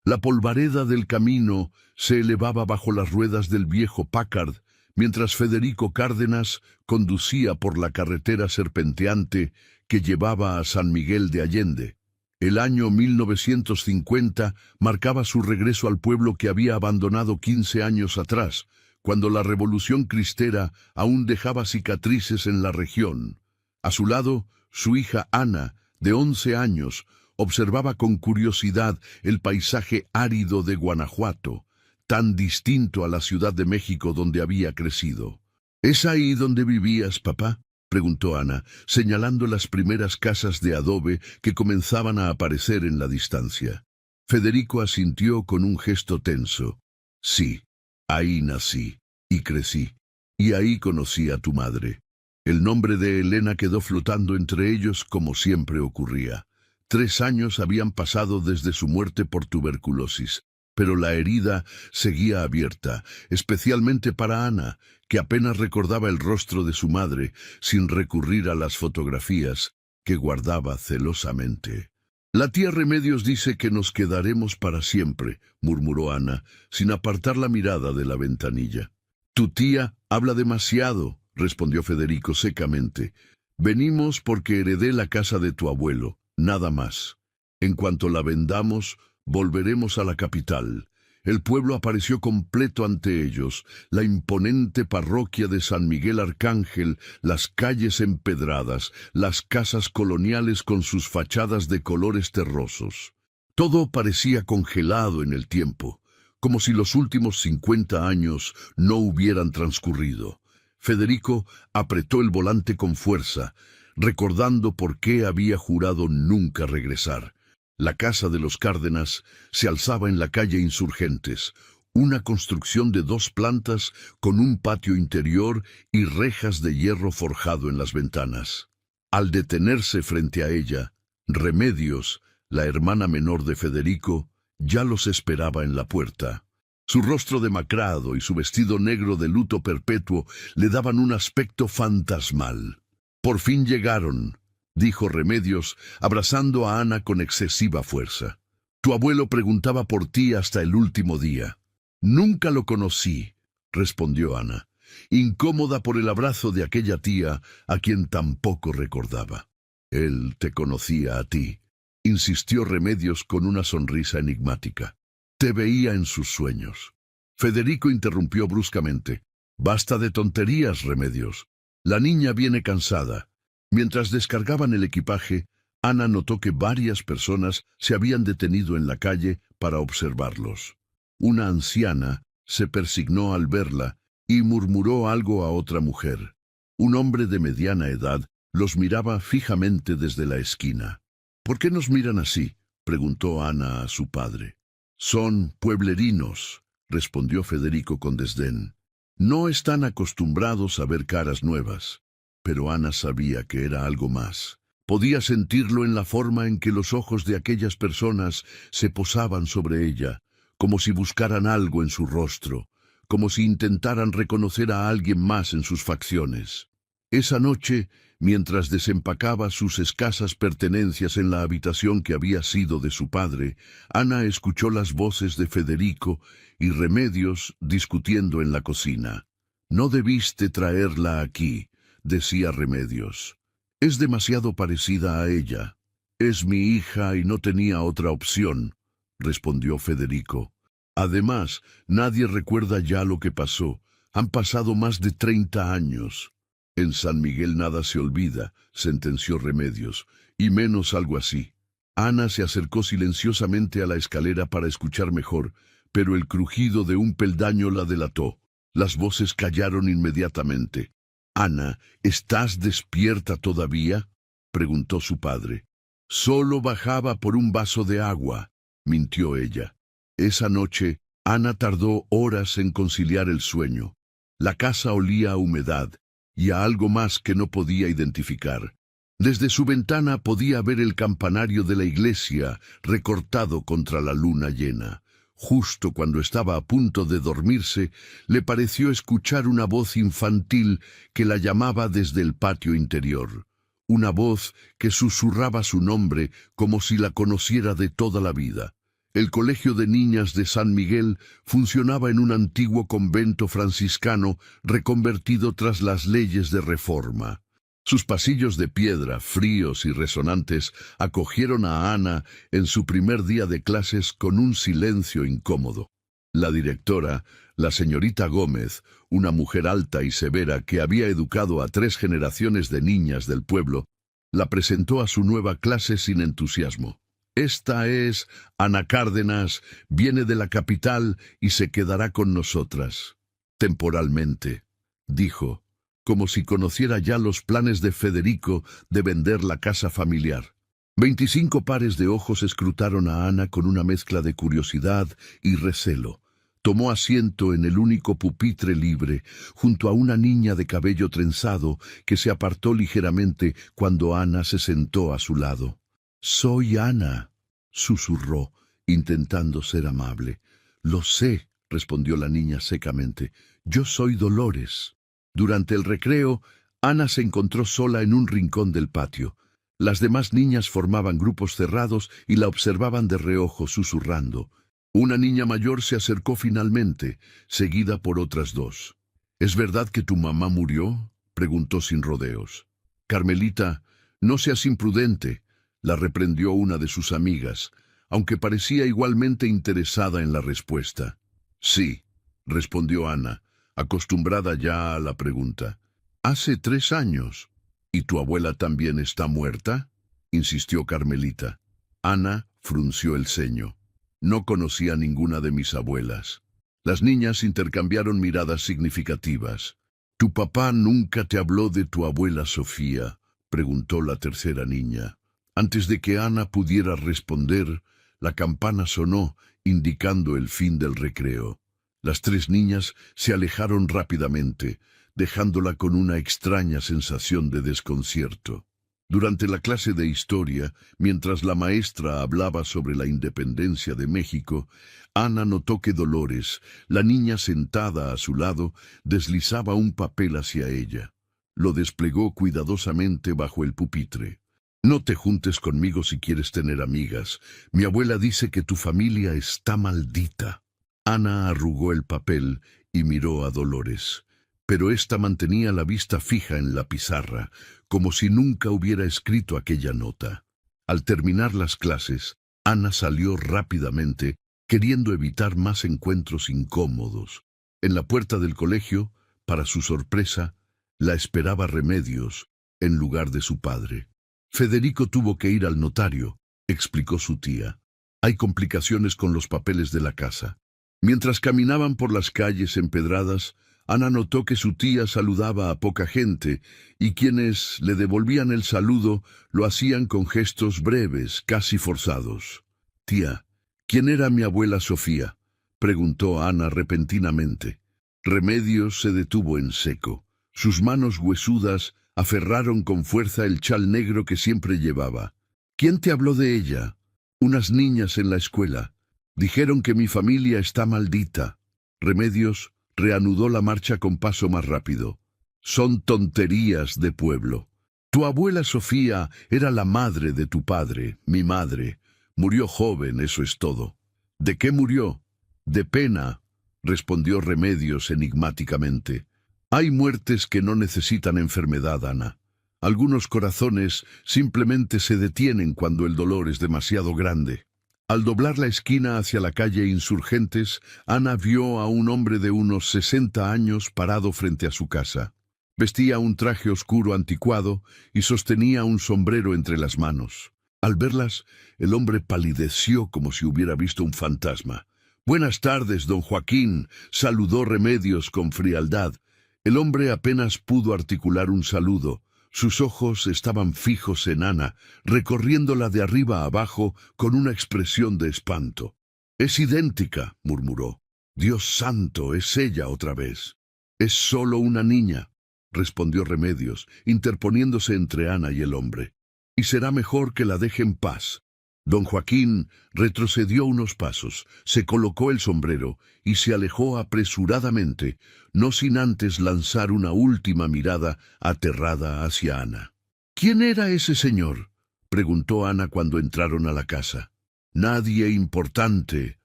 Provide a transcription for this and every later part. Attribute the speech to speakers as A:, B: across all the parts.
A: La polvareda del camino se elevaba bajo las ruedas del viejo Packard, mientras Federico Cárdenas conducía por la carretera serpenteante que llevaba a San Miguel de Allende. El año 1950 marcaba su regreso al pueblo que había abandonado 15 años atrás, cuando la revolución cristera aún dejaba cicatrices en la región. A su lado, su hija Ana, de 11 años, observaba con curiosidad el paisaje árido de Guanajuato, tan distinto a la Ciudad de México donde había crecido. ¿Es ahí donde vivías, papá?, preguntó Ana, señalando las primeras casas de adobe que comenzaban a aparecer en la distancia. Federico asintió con un gesto tenso. Sí, ahí nací y crecí, y ahí conocí a tu madre. El nombre de Elena quedó flotando entre ellos como siempre ocurría. 3 años habían pasado desde su muerte por tuberculosis, pero la herida seguía abierta, especialmente para Ana, que apenas recordaba el rostro de su madre, sin recurrir a las fotografías que guardaba celosamente. La tía Remedios dice que nos quedaremos para siempre, murmuró Ana, sin apartar la mirada de la ventanilla. Tu tía habla demasiado, respondió Federico secamente. Venimos porque heredé la casa de tu abuelo, nada más. En cuanto la vendamos, volveremos a la capital. El pueblo apareció completo ante ellos, la imponente parroquia de San Miguel Arcángel, las calles empedradas, las casas coloniales con sus fachadas de colores terrosos. Todo parecía congelado en el tiempo, como si los últimos 50 años no hubieran transcurrido. Federico apretó el volante con fuerza, recordando por qué había jurado nunca regresar. La casa de los Cárdenas se alzaba en la calle Insurgentes, una construcción de 2 plantas con un patio interior y rejas de hierro forjado en las ventanas. Al detenerse frente a ella, Remedios, la hermana menor de Federico, ya los esperaba en la puerta. Su rostro demacrado y su vestido negro de luto perpetuo le daban un aspecto fantasmal. Por fin llegaron, dijo Remedios, abrazando a Ana con excesiva fuerza. Tu abuelo preguntaba por ti hasta el último día. Nunca lo conocí, respondió Ana, incómoda por el abrazo de aquella tía a quien tampoco recordaba. Él te conocía a ti, insistió Remedios con una sonrisa enigmática. Te veía en sus sueños. Federico interrumpió bruscamente. Basta de tonterías, Remedios. La niña viene cansada. Mientras descargaban el equipaje, Ana notó que varias personas se habían detenido en la calle para observarlos. Una anciana se persignó al verla y murmuró algo a otra mujer. Un hombre de mediana edad los miraba fijamente desde la esquina. ¿Por qué nos miran así?, preguntó Ana a su padre. Son pueblerinos, respondió Federico con desdén. No están acostumbrados a ver caras nuevas. Pero Ana sabía que era algo más. Podía sentirlo en la forma en que los ojos de aquellas personas se posaban sobre ella, como si buscaran algo en su rostro, como si intentaran reconocer a alguien más en sus facciones. Esa noche, mientras desempacaba sus escasas pertenencias en la habitación que había sido de su padre, Ana escuchó las voces de Federico y Remedios discutiendo en la cocina. No debiste traerla aquí, decía Remedios. Es demasiado parecida a ella. Es mi hija y no tenía otra opción, respondió Federico. Además, nadie recuerda ya lo que pasó. Han pasado más de 30 años. En San Miguel nada se olvida, sentenció Remedios, y menos algo así. Ana se acercó silenciosamente a la escalera para escuchar mejor, pero el crujido de un peldaño la delató. Las voces callaron inmediatamente. Ana, ¿estás despierta todavía?, preguntó su padre. Solo bajaba por un vaso de agua, mintió ella. Esa noche, Ana tardó horas en conciliar el sueño. La casa olía a humedad y a algo más que no podía identificar. Desde su ventana podía ver el campanario de la iglesia recortado contra la luna llena. Justo cuando estaba a punto de dormirse, le pareció escuchar una voz infantil que la llamaba desde el patio interior. Una voz que susurraba su nombre como si la conociera de toda la vida. El Colegio de Niñas de San Miguel funcionaba en un antiguo convento franciscano reconvertido tras las leyes de reforma. Sus pasillos de piedra, fríos y resonantes, acogieron a Ana en su primer día de clases con un silencio incómodo. La directora, la señorita Gómez, una mujer alta y severa que había educado a 3 generaciones de niñas del pueblo, la presentó a su nueva clase sin entusiasmo. Esta es Ana Cárdenas, viene de la capital y se quedará con nosotras. Temporalmente, dijo, como si conociera ya los planes de Federico de vender la casa familiar. 25 pares de ojos escrutaron a Ana con una mezcla de curiosidad y recelo. Tomó asiento en el único pupitre libre, junto a una niña de cabello trenzado que se apartó ligeramente cuando Ana se sentó a su lado. «Soy Ana», susurró, intentando ser amable. «Lo sé», respondió la niña secamente. «Yo soy Dolores». Durante el recreo, Ana se encontró sola en un rincón del patio. Las demás niñas formaban grupos cerrados y la observaban de reojo, susurrando. Una niña mayor se acercó finalmente, seguida por otras 2. «¿Es verdad que tu mamá murió?», preguntó sin rodeos. «Carmelita, no seas imprudente», la reprendió una de sus amigas, aunque parecía igualmente interesada en la respuesta. «Sí», respondió Ana, acostumbrada ya a la pregunta. «Hace 3 años. ¿Y tu abuela también está muerta?», insistió Carmelita. Ana frunció el ceño. «No conocía ninguna de mis abuelas». Las niñas intercambiaron miradas significativas. «¿Tu papá nunca te habló de tu abuela Sofía?», preguntó la tercera niña. Antes de que Ana pudiera responder, la campana sonó, indicando el fin del recreo. Las 3 niñas se alejaron rápidamente, dejándola con una extraña sensación de desconcierto. Durante la clase de historia, mientras la maestra hablaba sobre la independencia de México, Ana notó que Dolores, la niña sentada a su lado, deslizaba un papel hacia ella. Lo desplegó cuidadosamente bajo el pupitre. «No te juntes conmigo si quieres tener amigas. Mi abuela dice que tu familia está maldita». Ana arrugó el papel y miró a Dolores, pero ésta mantenía la vista fija en la pizarra, como si nunca hubiera escrito aquella nota. Al terminar las clases, Ana salió rápidamente, queriendo evitar más encuentros incómodos. En la puerta del colegio, para su sorpresa, la esperaba Remedios, en lugar de su padre. «Federico tuvo que ir al notario», explicó su tía. «Hay complicaciones con los papeles de la casa». Mientras caminaban por las calles empedradas, Ana notó que su tía saludaba a poca gente, y quienes le devolvían el saludo lo hacían con gestos breves, casi forzados. «Tía, ¿quién era mi abuela Sofía?», preguntó Ana repentinamente. Remedios se detuvo en seco. Sus manos huesudas aferraron con fuerza el chal negro que siempre llevaba. «¿Quién te habló de ella?». «Unas niñas en la escuela. Dijeron que mi familia está maldita». Remedios reanudó la marcha con paso más rápido. «Son tonterías de pueblo. Tu abuela Sofía era la madre de tu padre, mi madre. Murió joven, eso es todo». «¿De qué murió?». «De pena», respondió Remedios enigmáticamente. «Hay muertes que no necesitan enfermedad, Ana. Algunos corazones simplemente se detienen cuando el dolor es demasiado grande». Al doblar la esquina hacia la calle Insurgentes, Ana vio a un hombre de unos 60 años parado frente a su casa. Vestía un traje oscuro anticuado y sostenía un sombrero entre las manos. Al verlas, el hombre palideció como si hubiera visto un fantasma. «Buenas tardes, don Joaquín», saludó Remedios con frialdad. El hombre apenas pudo articular un saludo. Sus ojos estaban fijos en Ana, recorriéndola de arriba a abajo con una expresión de espanto. «Es idéntica», murmuró. «Dios santo, es ella otra vez». «Es solo una niña», respondió Remedios, interponiéndose entre Ana y el hombre. «Y será mejor que la deje en paz». Don Joaquín retrocedió unos pasos, se colocó el sombrero y se alejó apresuradamente, no sin antes lanzar una última mirada aterrada hacia Ana. «¿Quién era ese señor?», preguntó Ana cuando entraron a la casa. Nadie importante,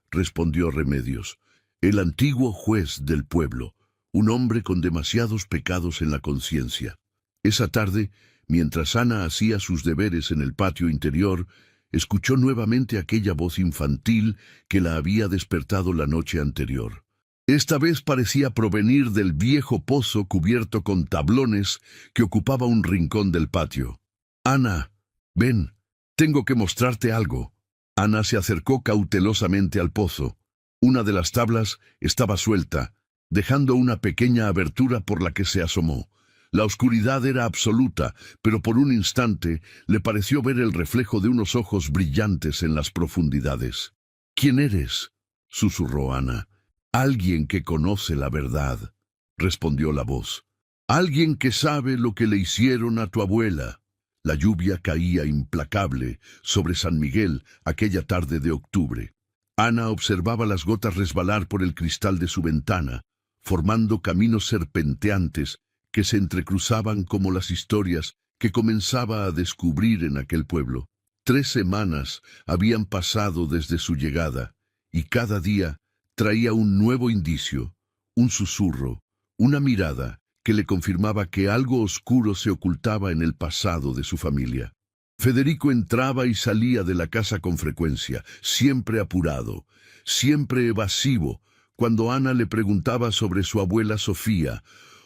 A: respondió Remedios. El antiguo juez del pueblo, un hombre con demasiados pecados en la conciencia. Esa tarde, mientras Ana hacía sus deberes en el patio interior, escuchó nuevamente aquella voz infantil que la había despertado la noche anterior. Esta vez parecía provenir del viejo pozo cubierto con tablones que ocupaba un rincón del patio. «Ana, ven, tengo que mostrarte algo». Ana se acercó cautelosamente al pozo. Una de las tablas estaba suelta, dejando una pequeña abertura por la que se asomó. La oscuridad era absoluta, pero por un instante le pareció ver el reflejo de unos ojos brillantes en las profundidades. «¿Quién eres?», susurró Ana. «Alguien que conoce la verdad», respondió la voz. «Alguien que sabe lo que le hicieron a tu abuela». La lluvia caía implacable sobre San Miguel aquella tarde de octubre. Ana observaba las gotas resbalar por el cristal de su ventana, formando caminos serpenteantes que se entrecruzaban como las historias que comenzaba a descubrir en aquel pueblo. 3 semanas habían pasado desde su llegada, y cada día traía un nuevo indicio, un susurro, una mirada que le confirmaba que algo oscuro se ocultaba en el pasado de su familia. Federico entraba y salía de la casa con frecuencia, siempre apurado, siempre evasivo, cuando Ana le preguntaba sobre su abuela Sofía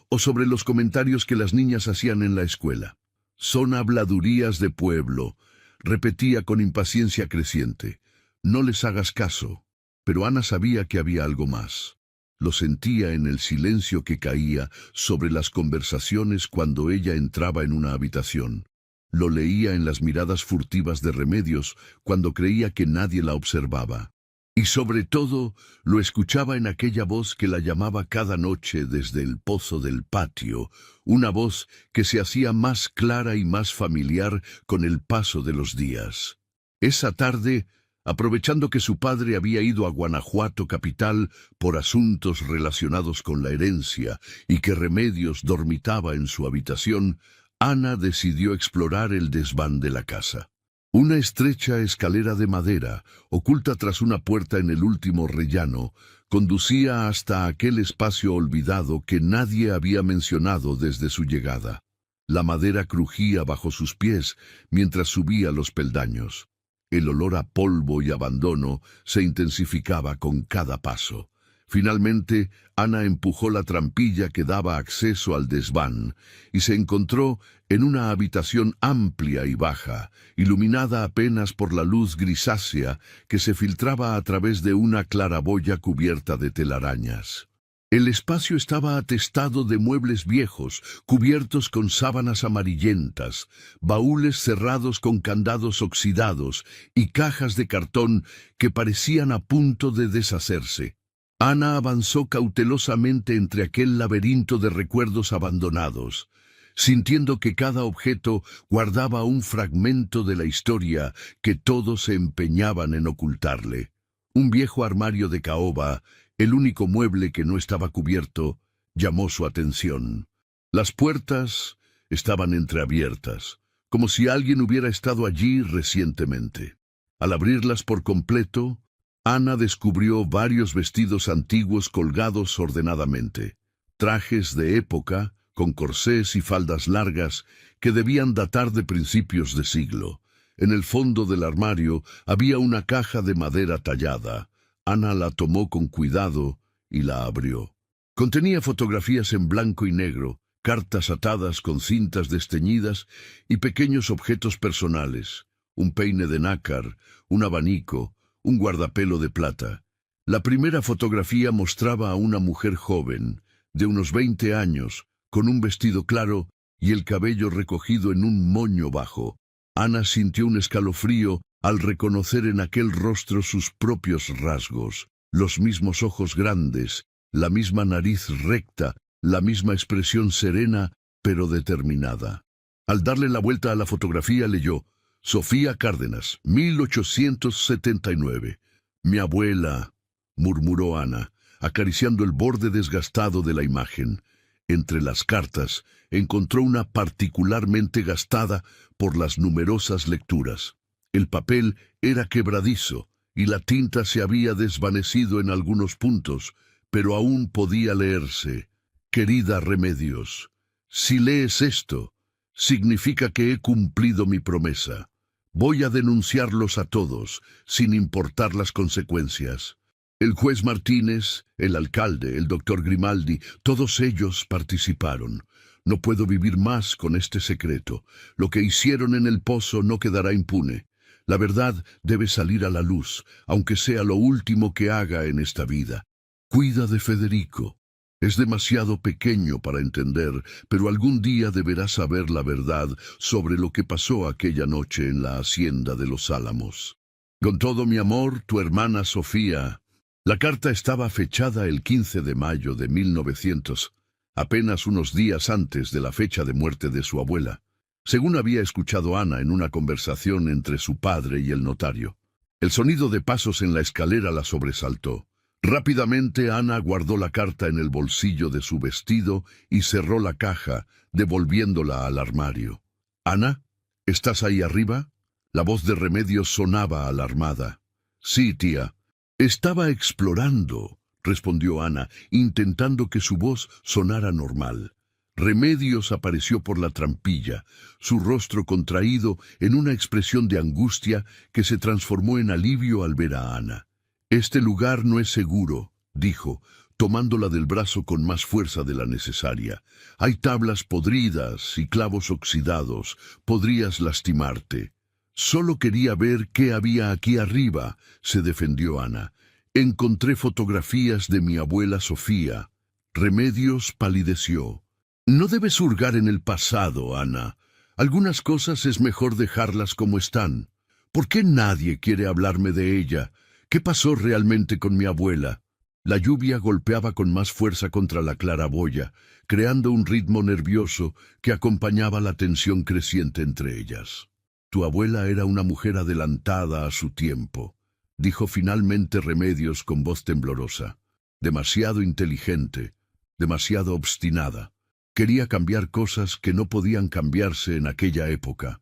A: o sobre los comentarios que las niñas hacían en la escuela. «Son habladurías de pueblo», repetía con impaciencia creciente. «No les hagas caso». Pero Ana sabía que había algo más. Lo sentía en el silencio que caía sobre las conversaciones cuando ella entraba en una habitación. Lo leía en las miradas furtivas de Remedios cuando creía que nadie la observaba. Y sobre todo, lo escuchaba en aquella voz que la llamaba cada noche desde el pozo del patio, una voz que se hacía más clara y más familiar con el paso de los días. Esa tarde, aprovechando que su padre había ido a Guanajuato capital por asuntos relacionados con la herencia y que Remedios dormitaba en su habitación, Ana decidió explorar el desván de la casa. Una estrecha escalera de madera, oculta tras una puerta en el último rellano, conducía hasta aquel espacio olvidado que nadie había mencionado desde su llegada. La madera crujía bajo sus pies mientras subía los peldaños. El olor a polvo y abandono se intensificaba con cada paso. Finalmente, Ana empujó la trampilla que daba acceso al desván y se encontró en una habitación amplia y baja, iluminada apenas por la luz grisácea que se filtraba a través de una claraboya cubierta de telarañas. El espacio estaba atestado de muebles viejos, cubiertos con sábanas amarillentas, baúles cerrados con candados oxidados y cajas de cartón que parecían a punto de deshacerse. Ana avanzó cautelosamente entre aquel laberinto de recuerdos abandonados, sintiendo que cada objeto guardaba un fragmento de la historia que todos se empeñaban en ocultarle. Un viejo armario de caoba, el único mueble que no estaba cubierto, llamó su atención. Las puertas estaban entreabiertas, como si alguien hubiera estado allí recientemente. Al abrirlas por completo, Ana descubrió varios vestidos antiguos colgados ordenadamente, trajes de época, con corsés y faldas largas que debían datar de principios de siglo. En el fondo del armario había una caja de madera tallada. Ana la tomó con cuidado y la abrió. Contenía fotografías en blanco y negro, cartas atadas con cintas desteñidas y pequeños objetos personales, un peine de nácar, un abanico, un guardapelo de plata. La primera fotografía mostraba a una mujer joven, de unos 20 años, con un vestido claro y el cabello recogido en un moño bajo. Ana sintió un escalofrío al reconocer en aquel rostro sus propios rasgos, los mismos ojos grandes, la misma nariz recta, la misma expresión serena, pero determinada. Al darle la vuelta a la fotografía leyó: Sofía Cárdenas, 1879. Mi abuela, murmuró Ana, acariciando el borde desgastado de la imagen. Entre las cartas encontró una particularmente gastada por las numerosas lecturas. El papel era quebradizo y la tinta se había desvanecido en algunos puntos, pero aún podía leerse. Querida Remedios, si lees esto, significa que he cumplido mi promesa. Voy a denunciarlos a todos, sin importar las consecuencias. El juez Martínez, el alcalde, el doctor Grimaldi, todos ellos participaron. No puedo vivir más con este secreto. Lo que hicieron en el pozo no quedará impune. La verdad debe salir a la luz, aunque sea lo último que haga en esta vida. Cuida de Federico. Es demasiado pequeño para entender, pero algún día deberá saber la verdad sobre lo que pasó aquella noche en la hacienda de los Álamos. Con todo mi amor, tu hermana Sofía. La carta estaba fechada el 15 de mayo de 1900, apenas unos días antes de la fecha de muerte de su abuela, según había escuchado Ana en una conversación entre su padre y el notario. El sonido de pasos en la escalera la sobresaltó. Rápidamente Ana guardó la carta en el bolsillo de su vestido y cerró la caja, devolviéndola al armario. «Ana, ¿estás ahí arriba?» La voz de Remedios sonaba alarmada. «Sí, tía. Estaba explorando», respondió Ana, intentando que su voz sonara normal. Remedios apareció por la trampilla, su rostro contraído en una expresión de angustia que se transformó en alivio al ver a Ana. «Este lugar no es seguro», dijo, tomándola del brazo con más fuerza de la necesaria. «Hay tablas podridas y clavos oxidados. Podrías lastimarte». «Solo quería ver qué había aquí arriba», se defendió Ana. «Encontré fotografías de mi abuela Sofía». Remedios palideció. «No debes hurgar en el pasado, Ana. Algunas cosas es mejor dejarlas como están. ¿Por qué nadie quiere hablarme de ella? ¿Qué pasó realmente con mi abuela?» La lluvia golpeaba con más fuerza contra la claraboya, creando un ritmo nervioso que acompañaba la tensión creciente entre ellas. «Tu abuela era una mujer adelantada a su tiempo», dijo finalmente Remedios con voz temblorosa. «Demasiado inteligente, demasiado obstinada. Quería cambiar cosas que no podían cambiarse en aquella época».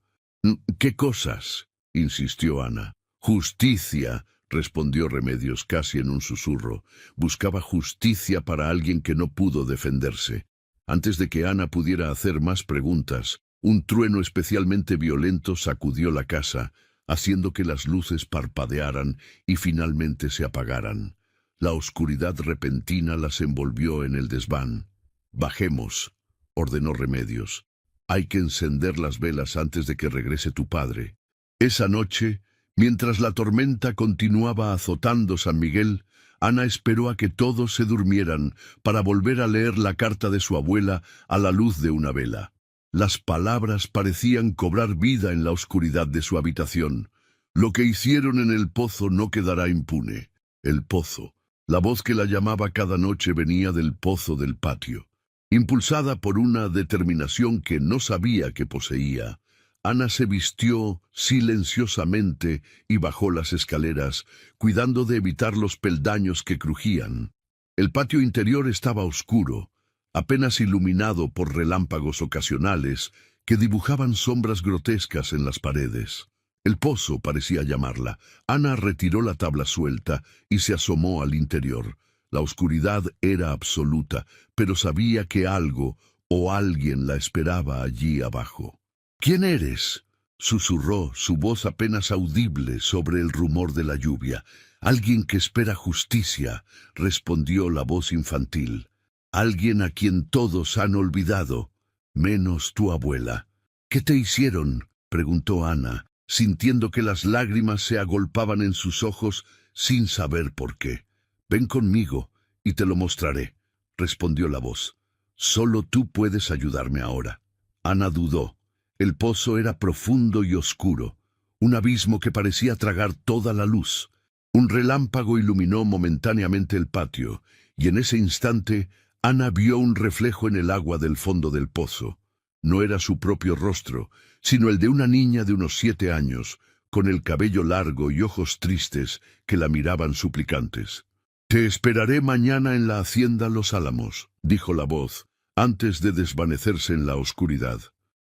A: «¿Qué cosas?», insistió Ana. «Justicia», respondió Remedios casi en un susurro. Buscaba justicia para alguien que no pudo defenderse. Antes de que Ana pudiera hacer más preguntas, un trueno especialmente violento sacudió la casa, haciendo que las luces parpadearan y finalmente se apagaran. La oscuridad repentina las envolvió en el desván. «Bajemos», ordenó Remedios. «Hay que encender las velas antes de que regrese tu padre». Esa noche, mientras la tormenta continuaba azotando San Miguel, Ana esperó a que todos se durmieran para volver a leer la carta de su abuela a la luz de una vela. Las palabras parecían cobrar vida en la oscuridad de su habitación. «Lo que hicieron en el pozo no quedará impune». El pozo. La voz que la llamaba cada noche venía del pozo del patio. Impulsada por una determinación que no sabía que poseía, Ana se vistió silenciosamente y bajó las escaleras, cuidando de evitar los peldaños que crujían. El patio interior estaba oscuro, apenas iluminado por relámpagos ocasionales que dibujaban sombras grotescas en las paredes. El pozo parecía llamarla. Ana retiró la tabla suelta y se asomó al interior. La oscuridad era absoluta, pero sabía que algo o alguien la esperaba allí abajo. «¿Quién eres?», susurró, su voz apenas audible sobre el rumor de la lluvia. «Alguien que espera justicia», respondió la voz infantil. «Alguien a quien todos han olvidado, menos tu abuela». «¿Qué te hicieron?», preguntó Ana, sintiendo que las lágrimas se agolpaban en sus ojos sin saber por qué. «Ven conmigo y te lo mostraré», respondió la voz. «Solo tú puedes ayudarme ahora». Ana dudó. El pozo era profundo y oscuro, un abismo que parecía tragar toda la luz. Un relámpago iluminó momentáneamente el patio, y en ese instante Ana vio un reflejo en el agua del fondo del pozo. No era su propio rostro, sino el de una niña de unos 7 años, con el cabello largo y ojos tristes que la miraban suplicantes. «Te esperaré mañana en la hacienda Los Álamos», dijo la voz, antes de desvanecerse en la oscuridad.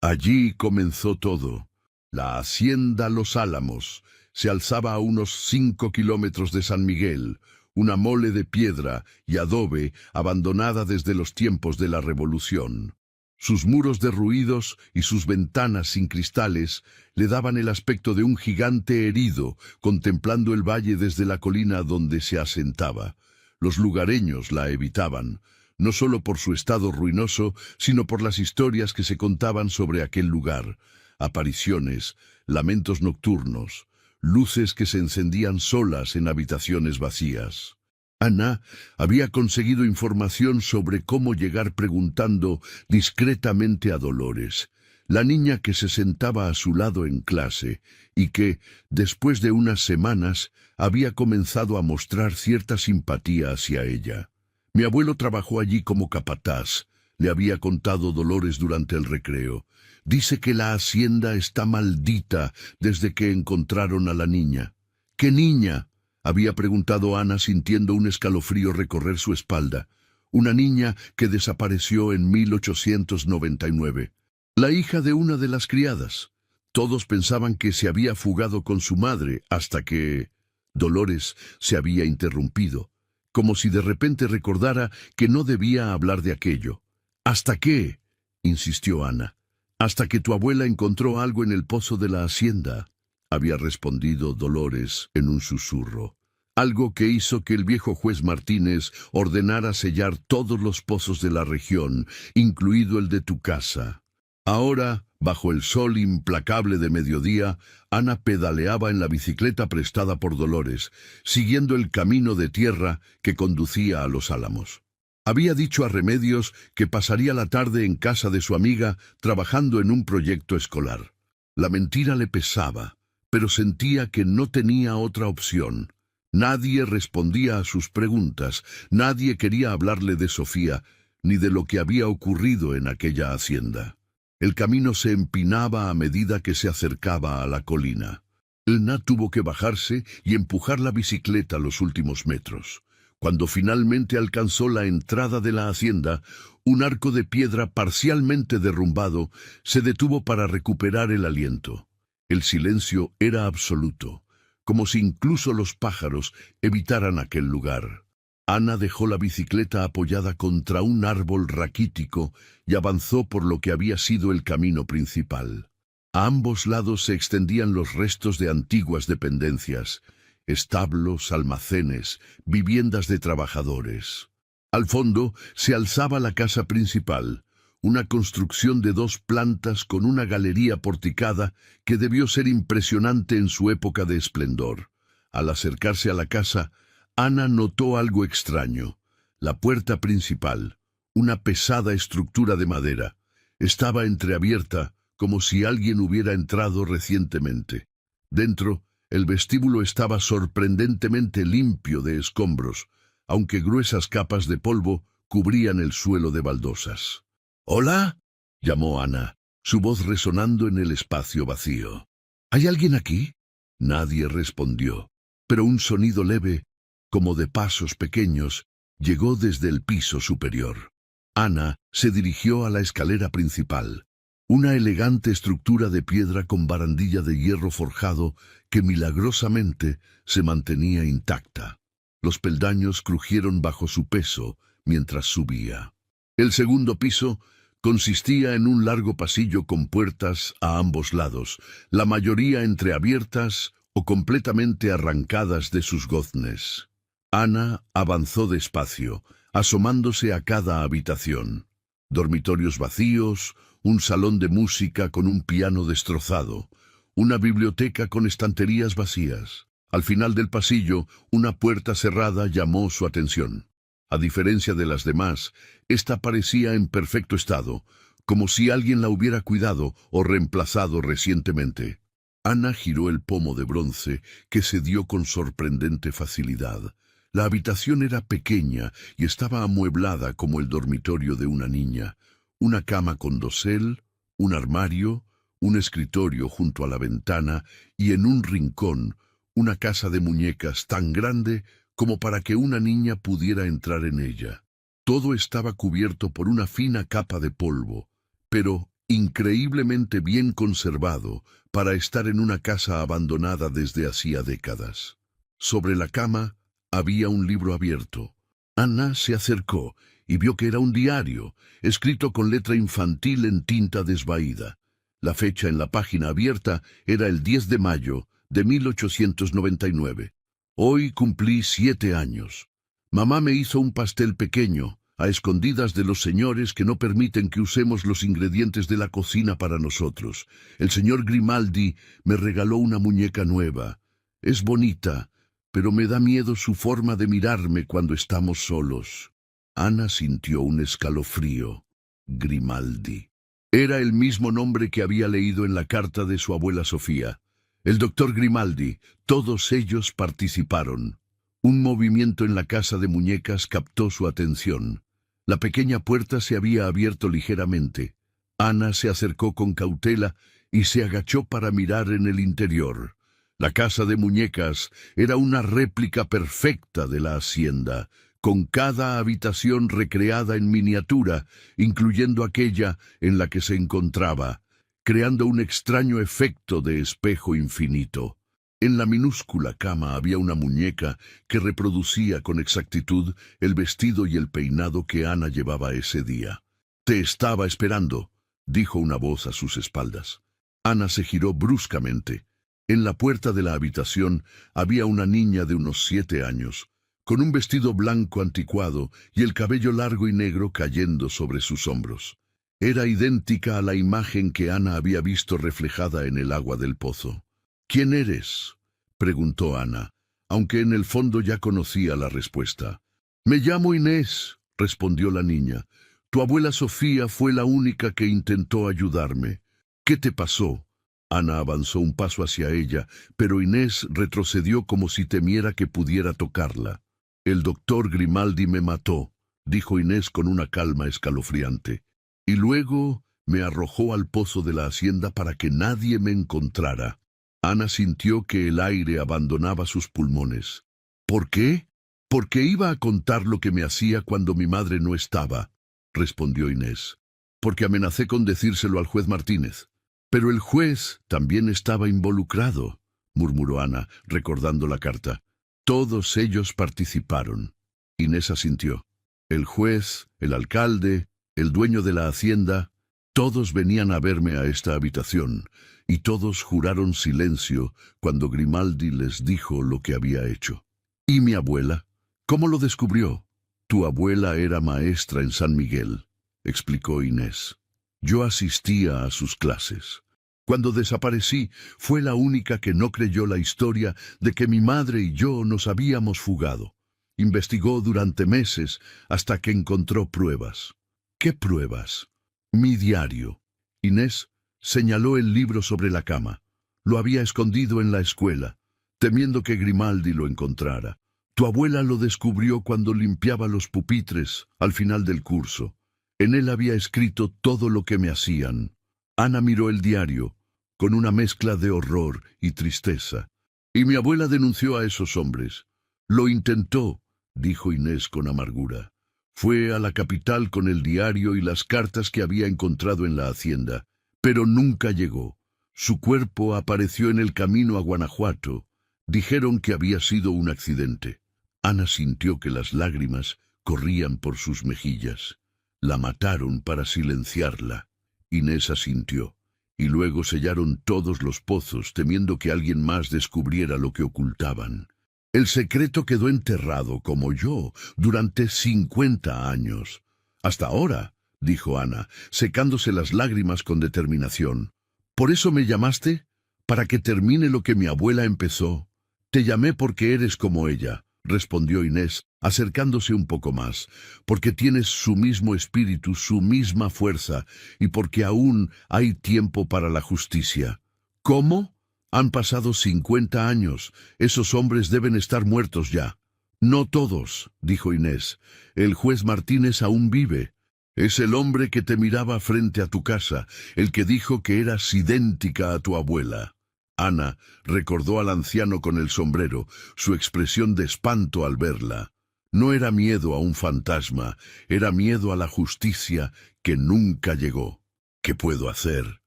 A: Allí comenzó todo. La hacienda Los Álamos se alzaba a unos 5 kilómetros de San Miguel, una mole de piedra y adobe abandonada desde los tiempos de la Revolución. Sus muros derruidos y sus ventanas sin cristales le daban el aspecto de un gigante herido, contemplando el valle desde la colina donde se asentaba. Los lugareños la evitaban, no solo por su estado ruinoso, sino por las historias que se contaban sobre aquel lugar. Apariciones, lamentos nocturnos, luces que se encendían solas en habitaciones vacías. Ana había conseguido información sobre cómo llegar preguntando discretamente a Dolores, la niña que se sentaba a su lado en clase y que, después de unas semanas, había comenzado a mostrar cierta simpatía hacia ella. Mi abuelo trabajó allí como capataz, le había contado Dolores durante el recreo. Dice que la hacienda está maldita desde que encontraron a la niña. ¿Qué niña?, había preguntado Ana sintiendo un escalofrío recorrer su espalda. Una niña que desapareció en 1899. La hija de una de las criadas. Todos pensaban que se había fugado con su madre hasta que Dolores se había interrumpido, como si de repente recordara que no debía hablar de aquello. ¿Hasta qué?, insistió Ana. «Hasta que tu abuela encontró algo en el pozo de la hacienda», había respondido Dolores en un susurro. «Algo que hizo que el viejo juez Martínez ordenara sellar todos los pozos de la región, incluido el de tu casa». Ahora, bajo el sol implacable de mediodía, Ana pedaleaba en la bicicleta prestada por Dolores, siguiendo el camino de tierra que conducía a Los Álamos. Había dicho a Remedios que pasaría la tarde en casa de su amiga trabajando en un proyecto escolar. La mentira le pesaba, pero sentía que no tenía otra opción. Nadie respondía a sus preguntas, nadie quería hablarle de Sofía, ni de lo que había ocurrido en aquella hacienda. El camino se empinaba a medida que se acercaba a la colina. Elna tuvo que bajarse y empujar la bicicleta los últimos metros. Cuando finalmente alcanzó la entrada de la hacienda, un arco de piedra parcialmente derrumbado se detuvo para recuperar el aliento. El silencio era absoluto, como si incluso los pájaros evitaran aquel lugar. Ana dejó la bicicleta apoyada contra un árbol raquítico y avanzó por lo que había sido el camino principal. A ambos lados se extendían los restos de antiguas dependencias, establos, almacenes, viviendas de trabajadores. Al fondo se alzaba la casa principal, una construcción de 2 plantas con una galería porticada que debió ser impresionante en su época de esplendor. Al acercarse a la casa, Ana notó algo extraño. La puerta principal, una pesada estructura de madera, estaba entreabierta como si alguien hubiera entrado recientemente. Dentro, el vestíbulo estaba sorprendentemente limpio de escombros, aunque gruesas capas de polvo cubrían el suelo de baldosas. «¿Hola?», llamó Ana, su voz resonando en el espacio vacío. «¿Hay alguien aquí?». Nadie respondió, pero un sonido leve, como de pasos pequeños, llegó desde el piso superior. Ana se dirigió a la escalera principal, una elegante estructura de piedra con barandilla de hierro forjado que milagrosamente se mantenía intacta. Los peldaños crujieron bajo su peso mientras subía. El segundo piso consistía en un largo pasillo con puertas a ambos lados, la mayoría entreabiertas o completamente arrancadas de sus goznes. Ana avanzó despacio, asomándose a cada habitación. Dormitorios vacíos, un salón de música con un piano destrozado, una biblioteca con estanterías vacías. Al final del pasillo, una puerta cerrada llamó su atención. A diferencia de las demás, esta parecía en perfecto estado, como si alguien la hubiera cuidado o reemplazado recientemente. Ana giró el pomo de bronce, que cedió con sorprendente facilidad. La habitación era pequeña y estaba amueblada como el dormitorio de una niña. Una cama con dosel, un armario, un escritorio junto a la ventana y en un rincón, una casa de muñecas tan grande como para que una niña pudiera entrar en ella. Todo estaba cubierto por una fina capa de polvo, pero increíblemente bien conservado, para estar en una casa abandonada desde hacía décadas. Sobre la cama había un libro abierto. Ana se acercó y vio que era un diario, escrito con letra infantil en tinta desvaída. La fecha en la página abierta era el 10 de mayo de 1899. Hoy cumplí 7 años. Mamá me hizo un pastel pequeño, a escondidas de los señores que no permiten que usemos los ingredientes de la cocina para nosotros. El señor Grimaldi me regaló una muñeca nueva. Es bonita, pero me da miedo su forma de mirarme cuando estamos solos. Ana sintió un escalofrío. Grimaldi. Era el mismo nombre que había leído en la carta de su abuela Sofía. El doctor Grimaldi, todos ellos participaron. Un movimiento en la casa de muñecas captó su atención. La pequeña puerta se había abierto ligeramente. Ana se acercó con cautela y se agachó para mirar en el interior. La casa de muñecas era una réplica perfecta de la hacienda, con cada habitación recreada en miniatura, incluyendo aquella en la que se encontraba, creando un extraño efecto de espejo infinito. En la minúscula cama había una muñeca que reproducía con exactitud el vestido y el peinado que Ana llevaba ese día. «Te estaba esperando», dijo una voz a sus espaldas. Ana se giró bruscamente. En la puerta de la habitación había una niña de unos 7 años, con un vestido blanco anticuado y el cabello largo y negro cayendo sobre sus hombros. Era idéntica a la imagen que Ana había visto reflejada en el agua del pozo. «¿Quién eres?», preguntó Ana, aunque en el fondo ya conocía la respuesta. «Me llamo Inés», respondió la niña. «Tu abuela Sofía fue la única que intentó ayudarme. ¿Qué te pasó?». Ana avanzó un paso hacia ella, pero Inés retrocedió como si temiera que pudiera tocarla. «El doctor Grimaldi me mató», dijo Inés con una calma escalofriante. «Y luego me arrojó al pozo de la hacienda para que nadie me encontrara». Ana sintió que el aire abandonaba sus pulmones. «¿Por qué?». «Porque iba a contar lo que me hacía cuando mi madre no estaba», respondió Inés. «Porque amenacé con decírselo al juez Martínez». «Pero el juez también estaba involucrado», murmuró Ana, recordando la carta. «Todos ellos participaron». Inés asintió. «El juez, el alcalde, el dueño de la hacienda, todos venían a verme a esta habitación, y todos juraron silencio cuando Grimaldi les dijo lo que había hecho». «¿Y mi abuela? ¿Cómo lo descubrió?». «Tu abuela era maestra en San Miguel», explicó Inés. «Yo asistía a sus clases. Cuando desaparecí, fue la única que no creyó la historia de que mi madre y yo nos habíamos fugado. Investigó durante meses hasta que encontró pruebas». «¿Qué pruebas?». «Mi diario». Inés señaló el libro sobre la cama. Lo había escondido en la escuela, temiendo que Grimaldi lo encontrara. Tu abuela lo descubrió cuando limpiaba los pupitres al final del curso. En él había escrito todo lo que me hacían. Ana miró el diario, con una mezcla de horror y tristeza. «Y mi abuela denunció a esos hombres». «Lo intentó», dijo Inés con amargura. «Fue a la capital con el diario y las cartas que había encontrado en la hacienda, pero nunca llegó. Su cuerpo apareció en el camino a Guanajuato. Dijeron que había sido un accidente». Ana sintió que las lágrimas corrían por sus mejillas. «La mataron para silenciarla». Inés asintió. «Y luego sellaron todos los pozos, temiendo que alguien más descubriera lo que ocultaban. El secreto quedó enterrado, como yo, durante 50 años. Hasta ahora», dijo Ana, secándose las lágrimas con determinación. «¿Por eso me llamaste? ¿Para que termine lo que mi abuela empezó?». «Te llamé porque eres como ella», respondió Inés, acercándose un poco más, «porque tienes su mismo espíritu, su misma fuerza, y porque aún hay tiempo para la justicia». «¿Cómo? Han pasado 50 años. Esos hombres deben estar muertos ya». «No todos», dijo Inés. «El juez Martínez aún vive. Es el hombre que te miraba frente a tu casa, el que dijo que eras idéntica a tu abuela». Ana recordó al anciano con el sombrero, su expresión de espanto al verla. No era miedo a un fantasma, era miedo a la justicia que nunca llegó. «¿Qué puedo hacer?»,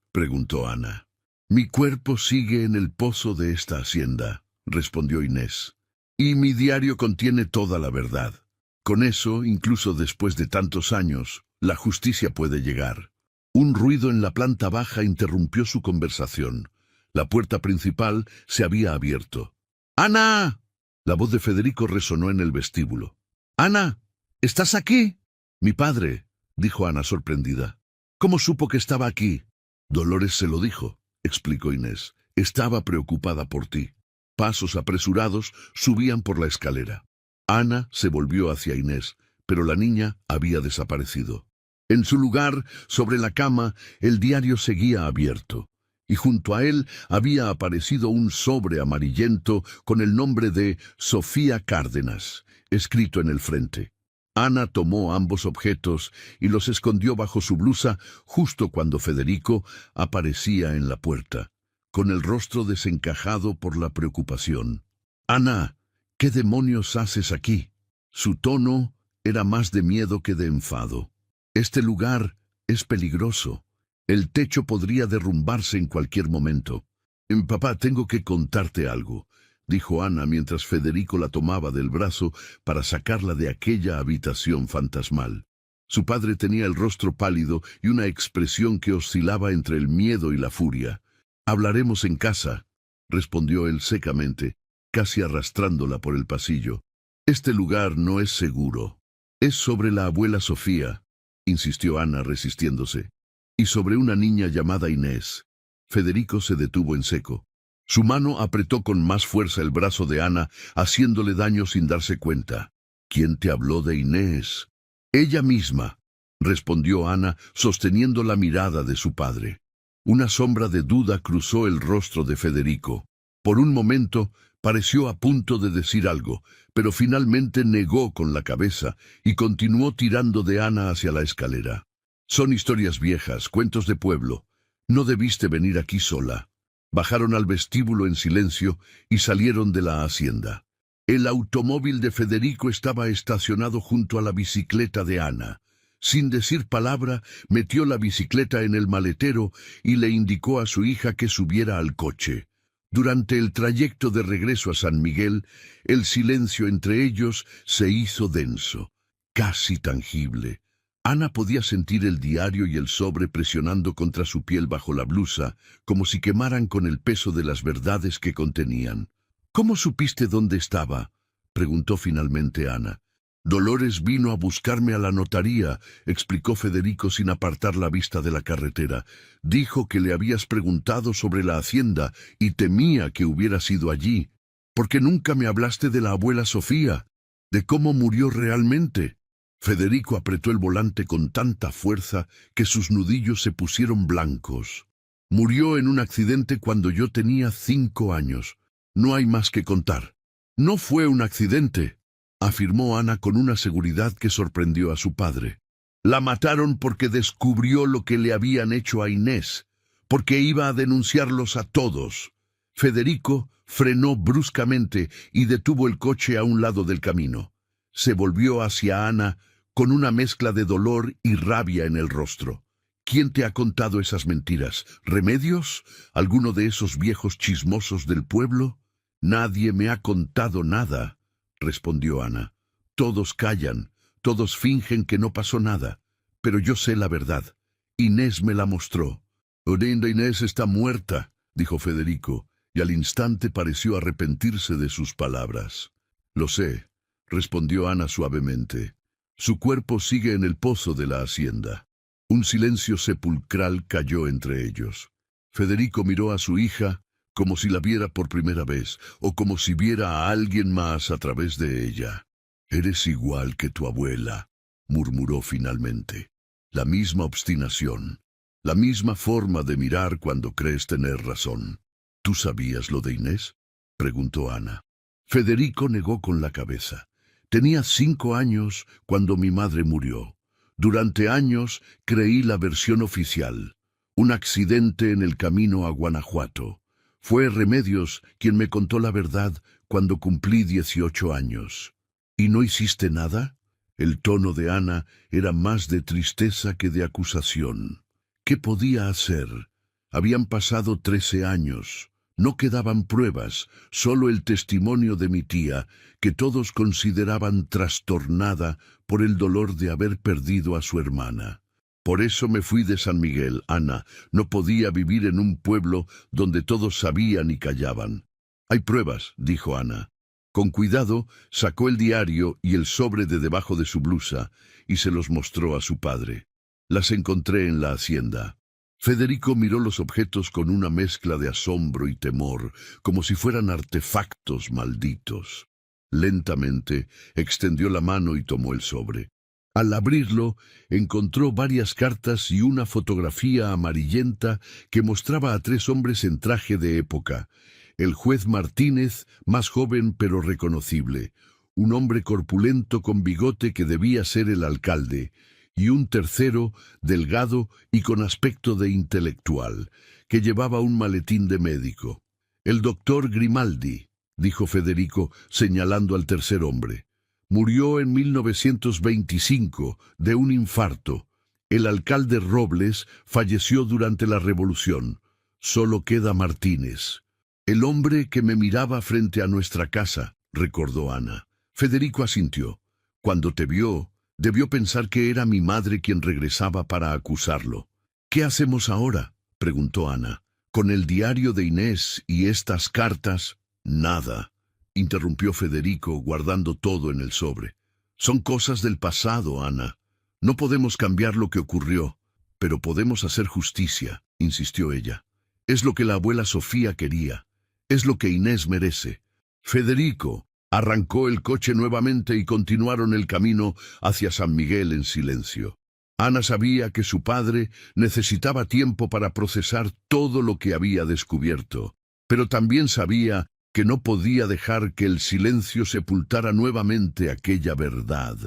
A: preguntó Ana. Mi cuerpo sigue en el pozo de esta hacienda, respondió Inés, y mi diario contiene toda la verdad. Con eso, incluso después de tantos años, la justicia puede llegar. Un ruido en la planta baja interrumpió su conversación. La puerta principal se había abierto. ¡Ana! La voz de Federico resonó en el vestíbulo. ¡Ana! ¿Estás aquí? Mi padre, dijo Ana sorprendida. ¿Cómo supo que estaba aquí? Dolores se lo dijo, explicó Inés. Estaba preocupada por ti. Pasos apresurados subían por la escalera. Ana se volvió hacia Inés, pero la niña había desaparecido. En su lugar, sobre la cama, el diario seguía abierto, y junto a él había aparecido un sobre amarillento con el nombre de Sofía Cárdenas, escrito en el frente. Ana tomó ambos objetos y los escondió bajo su blusa justo cuando Federico aparecía en la puerta, con el rostro desencajado por la preocupación. «Ana, ¿qué demonios haces aquí?» Su tono era más de miedo que de enfado. «Este lugar es peligroso. El techo podría derrumbarse en cualquier momento». «Papá, tengo que contarte algo», dijo Ana mientras Federico la tomaba del brazo para sacarla de aquella habitación fantasmal. Su padre tenía el rostro pálido y una expresión que oscilaba entre el miedo y la furia. «Hablaremos en casa», respondió él secamente, casi arrastrándola por el pasillo. «Este lugar no es seguro. Es sobre la abuela Sofía», insistió Ana resistiéndose, «y sobre una niña llamada Inés». Federico se detuvo en seco. Su mano apretó con más fuerza el brazo de Ana, haciéndole daño sin darse cuenta. «¿Quién te habló de Inés?» «Ella misma», respondió Ana, sosteniendo la mirada de su padre. Una sombra de duda cruzó el rostro de Federico. Por un momento pareció a punto de decir algo, pero finalmente negó con la cabeza y continuó tirando de Ana hacia la escalera. «Son historias viejas, cuentos de pueblo. No debiste venir aquí sola». Bajaron al vestíbulo en silencio y salieron de la hacienda. El automóvil de Federico estaba estacionado junto a la bicicleta de Ana. Sin decir palabra, metió la bicicleta en el maletero y le indicó a su hija que subiera al coche. Durante el trayecto de regreso a San Miguel, el silencio entre ellos se hizo denso, casi tangible. Ana podía sentir el diario y el sobre presionando contra su piel bajo la blusa, como si quemaran con el peso de las verdades que contenían. «¿Cómo supiste dónde estaba?», preguntó finalmente Ana. «Dolores vino a buscarme a la notaría», explicó Federico sin apartar la vista de la carretera. «Dijo que le habías preguntado sobre la hacienda y temía que hubieras ido allí. ¿Por qué nunca me hablaste de la abuela Sofía? ¿De cómo murió realmente?» Federico apretó el volante con tanta fuerza que sus nudillos se pusieron blancos. «Murió en un accidente cuando yo tenía 5 años. No hay más que contar». «No fue un accidente», afirmó Ana con una seguridad que sorprendió a su padre. «La mataron porque descubrió lo que le habían hecho a Inés, porque iba a denunciarlos a todos». Federico frenó bruscamente y detuvo el coche a un lado del camino. Se volvió hacia Ana con una mezcla de dolor y rabia en el rostro. «¿Quién te ha contado esas mentiras? ¿Remedios? ¿Alguno de esos viejos chismosos del pueblo?» «Nadie me ha contado nada», respondió Ana. «Todos callan, todos fingen que no pasó nada, pero yo sé la verdad. Inés me la mostró». «Orinda Inés está muerta», dijo Federico, y al instante pareció arrepentirse de sus palabras. «Lo sé», respondió Ana suavemente. «Su cuerpo sigue en el pozo de la hacienda». Un silencio sepulcral cayó entre ellos. Federico miró a su hija como si la viera por primera vez, o como si viera a alguien más a través de ella. «Eres igual que tu abuela», murmuró finalmente. «La misma obstinación, la misma forma de mirar cuando crees tener razón». «¿Tú sabías lo de Inés?», preguntó Ana. Federico negó con la cabeza. «Tenía 5 años cuando mi madre murió. Durante años creí la versión oficial, un accidente en el camino a Guanajuato. Fue Remedios quien me contó la verdad cuando cumplí 18 años». «¿Y no hiciste nada?». El tono de Ana era más de tristeza que de acusación. «¿Qué podía hacer? Habían pasado 13 años. No quedaban pruebas, solo el testimonio de mi tía, que todos consideraban trastornada por el dolor de haber perdido a su hermana. Por eso me fui de San Miguel, Ana. No podía vivir en un pueblo donde todos sabían y callaban. Hay pruebas, dijo Ana. Con cuidado, sacó el diario y el sobre de debajo de su blusa y se los mostró a su padre. Las encontré en la hacienda. Federico miró los objetos con una mezcla de asombro y temor, como si fueran artefactos malditos. Lentamente extendió la mano y tomó el sobre. Al abrirlo, encontró varias cartas y una fotografía amarillenta que mostraba a 3 hombres en traje de época. El juez Martínez, más joven pero reconocible, un hombre corpulento con bigote que debía ser el alcalde, y un tercero, delgado y con aspecto de intelectual, que llevaba un maletín de médico. El doctor Grimaldi, dijo Federico, señalando al tercer hombre. Murió en 1925 de un infarto. El alcalde Robles falleció durante la Revolución. Solo queda Martínez. El hombre que me miraba frente a nuestra casa, recordó Ana. Federico asintió. Cuando te vio, debió pensar que era mi madre quien regresaba para acusarlo. ¿Qué hacemos ahora?, preguntó Ana. Con el diario de Inés y estas cartas, nada, interrumpió Federico, guardando todo en el sobre. Son cosas del pasado, Ana. No podemos cambiar lo que ocurrió, pero podemos hacer justicia, insistió ella. Es lo que la abuela Sofía quería. Es lo que Inés merece. Federico arrancó el coche nuevamente y continuaron el camino hacia San Miguel en silencio. Ana sabía que su padre necesitaba tiempo para procesar todo lo que había descubierto, pero también sabía que no podía dejar que el silencio sepultara nuevamente aquella verdad.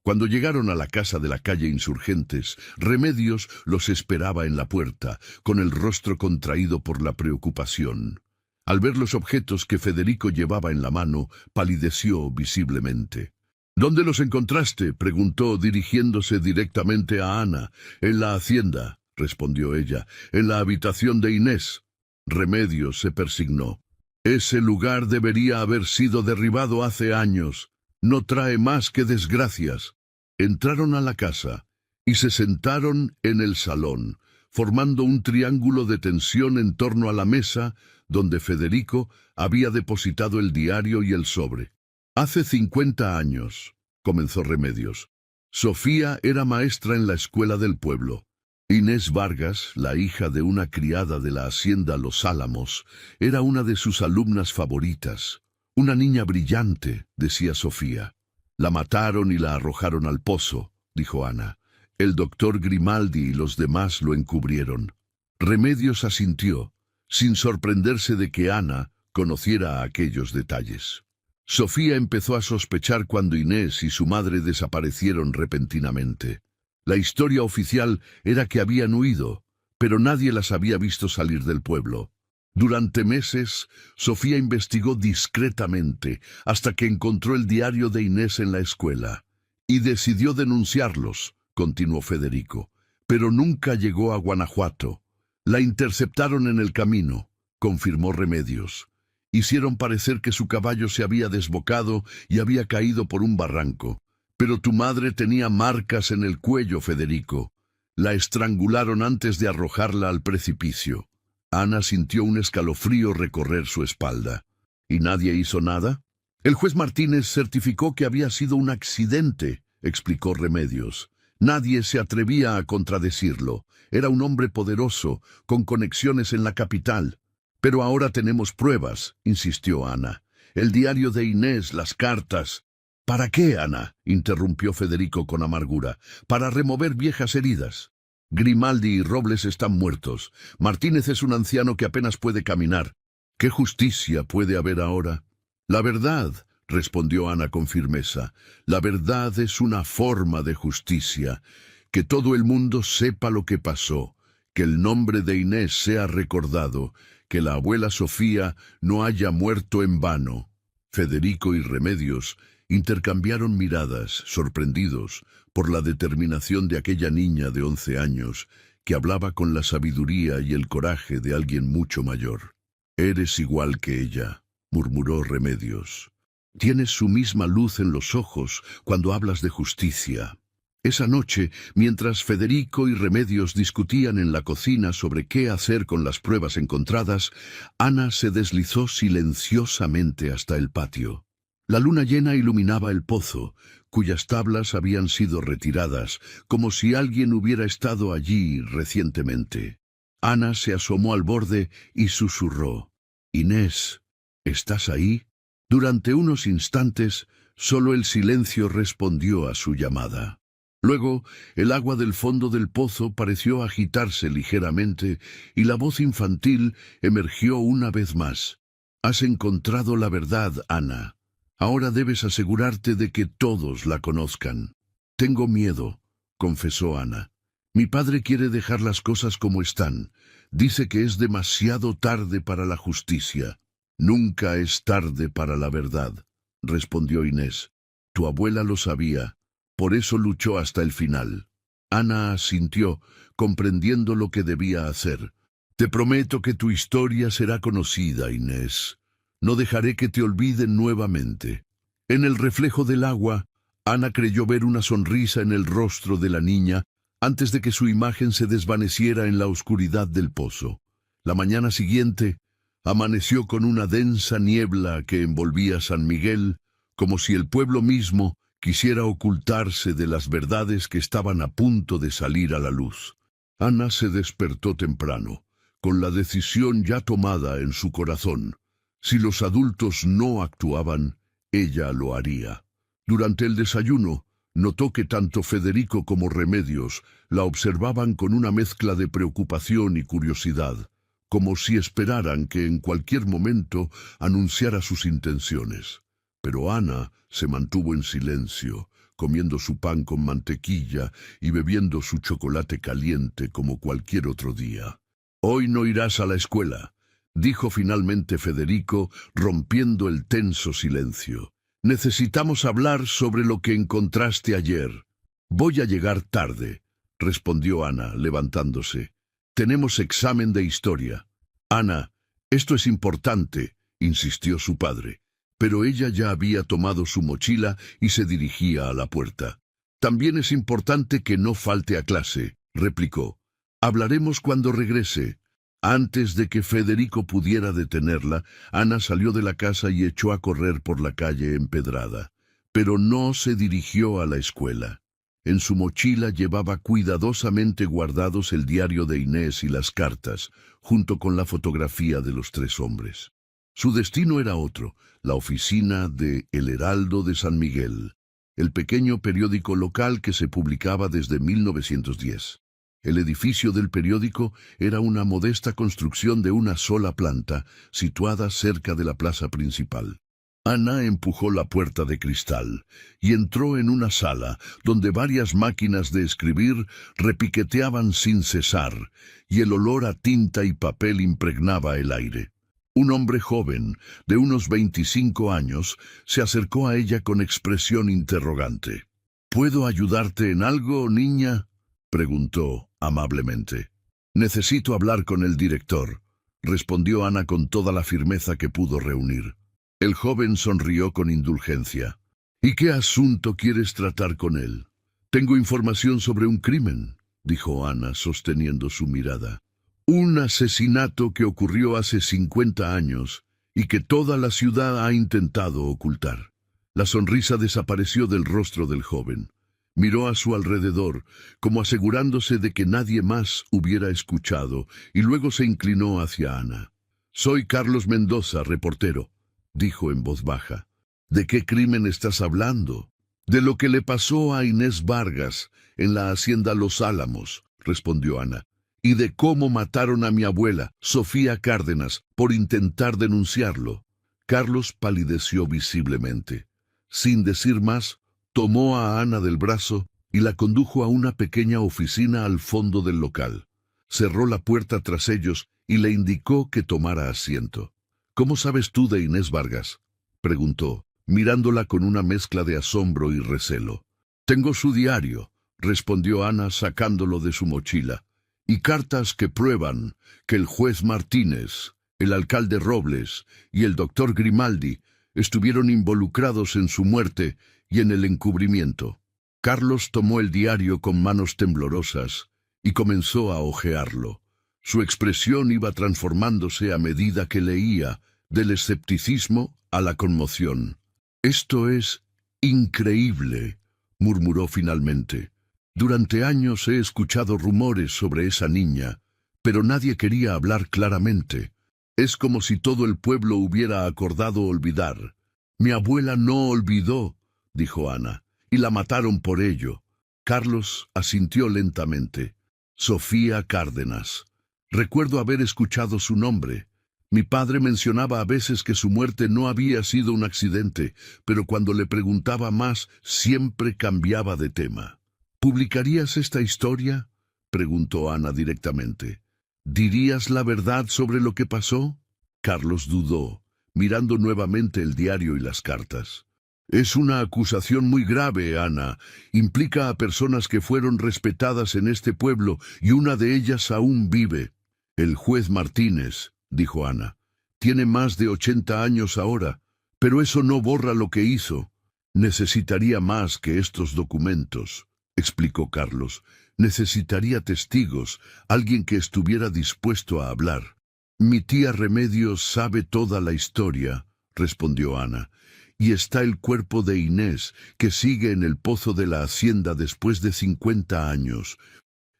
A: Cuando llegaron a la casa de la calle Insurgentes, Remedios los esperaba en la puerta, con el rostro contraído por la preocupación. Al ver los objetos que Federico llevaba en la mano, palideció visiblemente. ¿Dónde los encontraste?, preguntó, dirigiéndose directamente a Ana. En la hacienda, respondió ella, en la habitación de Inés. Remedios se persignó. Ese lugar debería haber sido derribado hace años. No trae más que desgracias. Entraron a la casa y se sentaron en el salón, formando un triángulo de tensión en torno a la mesa donde Federico había depositado el diario y el sobre. Hace 50 años, comenzó Remedios. Sofía era maestra en la escuela del pueblo. Inés Vargas, la hija de una criada de la hacienda Los Álamos, era una de sus alumnas favoritas. Una niña brillante, decía Sofía. La mataron y la arrojaron al pozo, dijo Ana. El doctor Grimaldi y los demás lo encubrieron. Remedios asintió, sin sorprenderse de que Ana conociera aquellos detalles. Sofía empezó a sospechar cuando Inés y su madre desaparecieron repentinamente. La historia oficial era que habían huido, pero nadie las había visto salir del pueblo. Durante meses, Sofía investigó discretamente hasta que encontró el diario de Inés en la escuela. Y decidió denunciarlos, continuó Federico, pero nunca llegó a Guanajuato. La interceptaron en el camino, confirmó Remedios. Hicieron parecer que su caballo se había desbocado y había caído por un barranco. Pero tu madre tenía marcas en el cuello, Federico. La estrangularon antes de arrojarla al precipicio. Ana sintió un escalofrío recorrer su espalda. ¿Y nadie hizo nada? El juez Martínez certificó que había sido un accidente, explicó Remedios. Nadie se atrevía a contradecirlo. Era un hombre poderoso, con conexiones en la capital. Pero ahora tenemos pruebas, insistió Ana. El diario de Inés, las cartas. ¿Para qué, Ana?, interrumpió Federico con amargura. Para remover viejas heridas. Grimaldi y Robles están muertos. Martínez es un anciano que apenas puede caminar. ¿Qué justicia puede haber ahora? La verdad, respondió Ana con firmeza. La verdad es una forma de justicia. Que todo el mundo sepa lo que pasó. Que el nombre de Inés sea recordado. Que la abuela Sofía no haya muerto en vano. Federico y Remedios intercambiaron miradas, sorprendidos por la determinación de aquella niña de 11 años, que hablaba con la sabiduría y el coraje de alguien mucho mayor. «Eres igual que ella», murmuró Remedios. «Tienes su misma luz en los ojos cuando hablas de justicia». Esa noche, mientras Federico y Remedios discutían en la cocina sobre qué hacer con las pruebas encontradas, Ana se deslizó silenciosamente hasta el patio. La luna llena iluminaba el pozo, cuyas tablas habían sido retiradas, como si alguien hubiera estado allí recientemente. Ana se asomó al borde y susurró: «Inés, ¿estás ahí?». Durante unos instantes, solo el silencio respondió a su llamada. Luego, el agua del fondo del pozo pareció agitarse ligeramente y la voz infantil emergió una vez más. «Has encontrado la verdad, Ana. Ahora debes asegurarte de que todos la conozcan». «Tengo miedo», confesó Ana. «Mi padre quiere dejar las cosas como están. Dice que es demasiado tarde para la justicia». «Nunca es tarde para la verdad», respondió Inés. «Tu abuela lo sabía. Por eso luchó hasta el final». Ana asintió, comprendiendo lo que debía hacer. «Te prometo que tu historia será conocida, Inés. No dejaré que te olviden nuevamente». En el reflejo del agua, Ana creyó ver una sonrisa en el rostro de la niña antes de que su imagen se desvaneciera en la oscuridad del pozo. La mañana siguiente, amaneció con una densa niebla que envolvía San Miguel, como si el pueblo mismo quisiera ocultarse de las verdades que estaban a punto de salir a la luz. Ana se despertó temprano, con la decisión ya tomada en su corazón. Si los adultos no actuaban, ella lo haría. Durante el desayuno, notó que tanto Federico como Remedios la observaban con una mezcla de preocupación y curiosidad, como si esperaran que en cualquier momento anunciara sus intenciones. Pero Ana se mantuvo en silencio, comiendo su pan con mantequilla y bebiendo su chocolate caliente como cualquier otro día. «Hoy no irás a la escuela», dijo finalmente Federico, rompiendo el tenso silencio. «Necesitamos hablar sobre lo que encontraste ayer». «Voy a llegar tarde», respondió Ana, levantándose. «Tenemos examen de historia». «Ana, esto es importante», insistió su padre. Pero ella ya había tomado su mochila y se dirigía a la puerta. «También es importante que no falte a clase», replicó. «Hablaremos cuando regrese». Antes de que Federico pudiera detenerla, Ana salió de la casa y echó a correr por la calle empedrada. Pero no se dirigió a la escuela. En su mochila llevaba cuidadosamente guardados el diario de Inés y las cartas, junto con la fotografía de los 3 hombres. Su destino era otro: la oficina de El Heraldo de San Miguel, el pequeño periódico local que se publicaba desde 1910. El edificio del periódico era una modesta construcción de una sola planta, situada cerca de la plaza principal. Ana empujó la puerta de cristal y entró en una sala donde varias máquinas de escribir repiqueteaban sin cesar y el olor a tinta y papel impregnaba el aire. Un hombre joven, de unos 25 años, se acercó a ella con expresión interrogante. «¿Puedo ayudarte en algo, niña?», preguntó amablemente. «Necesito hablar con el director», respondió Ana con toda la firmeza que pudo reunir. El joven sonrió con indulgencia. «¿Y qué asunto quieres tratar con él?». «Tengo información sobre un crimen», dijo Ana, sosteniendo su mirada. «Un asesinato que ocurrió hace 50 años y que toda la ciudad ha intentado ocultar». La sonrisa desapareció del rostro del joven. Miró a su alrededor, como asegurándose de que nadie más hubiera escuchado, y luego se inclinó hacia Ana. «Soy Carlos Mendoza, reportero», dijo en voz baja. «¿De qué crimen estás hablando?». «De lo que le pasó a Inés Vargas en la hacienda Los Álamos», respondió Ana. «Y de cómo mataron a mi abuela, Sofía Cárdenas, por intentar denunciarlo». Carlos palideció visiblemente. Sin decir más, tomó a Ana del brazo y la condujo a una pequeña oficina al fondo del local. Cerró la puerta tras ellos y le indicó que tomara asiento. «¿Cómo sabes tú de Inés Vargas?», preguntó, mirándola con una mezcla de asombro y recelo. «Tengo su diario», respondió Ana sacándolo de su mochila. y cartas que prueban que el juez Martínez, el alcalde Robles y el doctor Grimaldi estuvieron involucrados en su muerte y en el encubrimiento. Carlos tomó el diario con manos temblorosas y comenzó a hojearlo. Su expresión iba transformándose a medida que leía, del escepticismo a la conmoción. «Esto es increíble», murmuró finalmente. «Durante años he escuchado rumores sobre esa niña, pero nadie quería hablar claramente. Es como si todo el pueblo hubiera acordado olvidar. Mi abuela no olvidó», dijo Ana, «y la mataron por ello». Carlos asintió lentamente. «Sofía Cárdenas. Recuerdo haber escuchado su nombre. Mi padre mencionaba a veces que su muerte no había sido un accidente, pero cuando le preguntaba más, siempre cambiaba de tema». «¿Publicarías esta historia?», preguntó Ana directamente. «¿Dirías la verdad sobre lo que pasó?». Carlos dudó, mirando nuevamente el diario y las cartas. «Es una acusación muy grave, Ana. Implica a personas que fueron respetadas en este pueblo y una de ellas aún vive». «El juez Martínez», dijo Ana, «tiene más de 80 años ahora, pero eso no borra lo que hizo». «Necesitaría más que estos documentos», explicó Carlos. «Necesitaría testigos, alguien que estuviera dispuesto a hablar». «Mi tía Remedios sabe toda la historia», respondió Ana, «y está el cuerpo de Inés, que sigue en el pozo de la hacienda después de 50 años».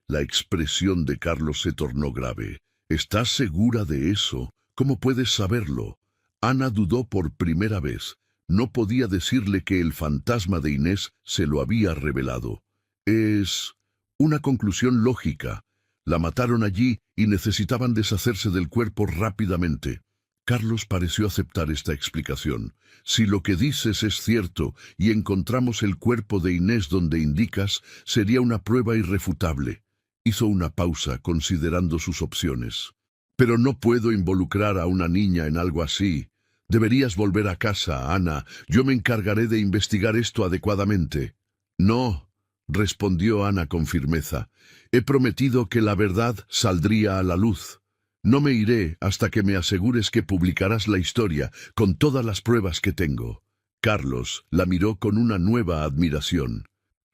A: La expresión de Carlos se tornó grave. «¿Estás segura de eso? ¿Cómo puedes saberlo?». Ana dudó por primera vez. No podía decirle que el fantasma de Inés se lo había revelado. «Es una conclusión lógica. La mataron allí y necesitaban deshacerse del cuerpo rápidamente». Carlos pareció aceptar esta explicación. «Si lo que dices es cierto y encontramos el cuerpo de Inés donde indicas, sería una prueba irrefutable». Hizo una pausa, considerando sus opciones. «Pero no puedo involucrar a una niña en algo así. Deberías volver a casa, Ana. Yo me encargaré de investigar esto adecuadamente». «No», respondió Ana con firmeza. «He prometido que la verdad saldría a la luz. No me iré hasta que me asegures que publicarás la historia con todas las pruebas que tengo». Carlos la miró con una nueva admiración.